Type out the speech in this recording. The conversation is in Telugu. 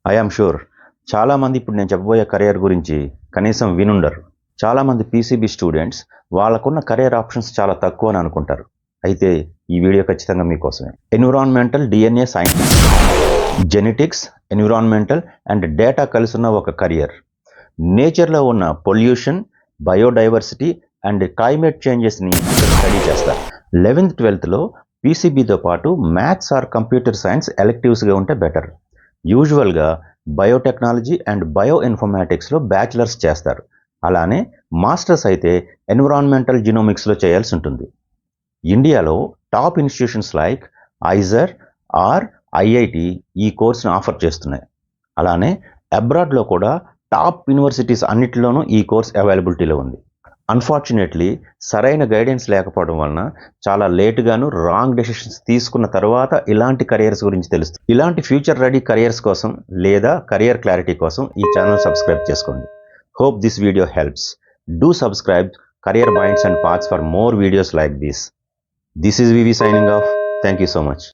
ఐ యామ్ షూర్ చాలామంది ఇప్పుడు నేను చెప్పబోయే కెరియర్ గురించి కనీసం వినుండరు. చాలామంది పీసీబీ స్టూడెంట్స్ వాళ్ళకున్న కెరియర్ ఆప్షన్స్ చాలా తక్కువ అని అనుకుంటారు. అయితే ఈ వీడియో ఖచ్చితంగా మీకోసమే. Environmental DNA scientist, genetics, environmental and data కలిసి ఉన్న ఒక కెరియర్. నేచర్లో ఉన్న పొల్యూషన్, బయోడైవర్సిటీ అండ్ క్లైమేట్ చేంజెస్ని స్టడీ చేస్తారు. 11th 12thలో పీసీబీతో పాటు మ్యాథ్స్ ఆర్ కంప్యూటర్ సైన్స్ ఎలెక్టివ్స్గా ఉంటే బెటర్. యూజువల్గా బయోటెక్నాలజీ అండ్ బయో ఇన్ఫర్మాటిక్స్లో బ్యాచిలర్స్ చేస్తారు. అలానే మాస్టర్స్ అయితే ఎన్విరాన్మెంటల్ జినోమిక్స్లో చేయాల్సి ఉంటుంది. ఇండియాలో top institutions like IISER or IIT ఈ కోర్సును ఆఫర్ చేస్తున్నాయి. అలానే అబ్రాడ్లో కూడా టాప్ యూనివర్సిటీస్ అన్నిటిలోనూ ఈ కోర్స్ అవైలబిలిటీలో ఉంది. అన్ఫార్చునేట్లీ సరైన గైడెన్స్ లేకపోవడం వలన చాలా లేటుగాను రాంగ్ డెసిషన్స్ తీసుకున్న తర్వాత ఇలాంటి కెరియర్స్ గురించి తెలుస్తుంది. ఇలాంటి ఫ్యూచర్ రెడీ కెరియర్స్ కోసం లేదా కెరియర్ క్లారిటీ కోసం ఈ ఛానల్ సబ్స్క్రైబ్ చేసుకోండి. Hope this video helps. Do subscribe Career Minds and Paths for more videos like this. This is VV signing off. Thank you so much.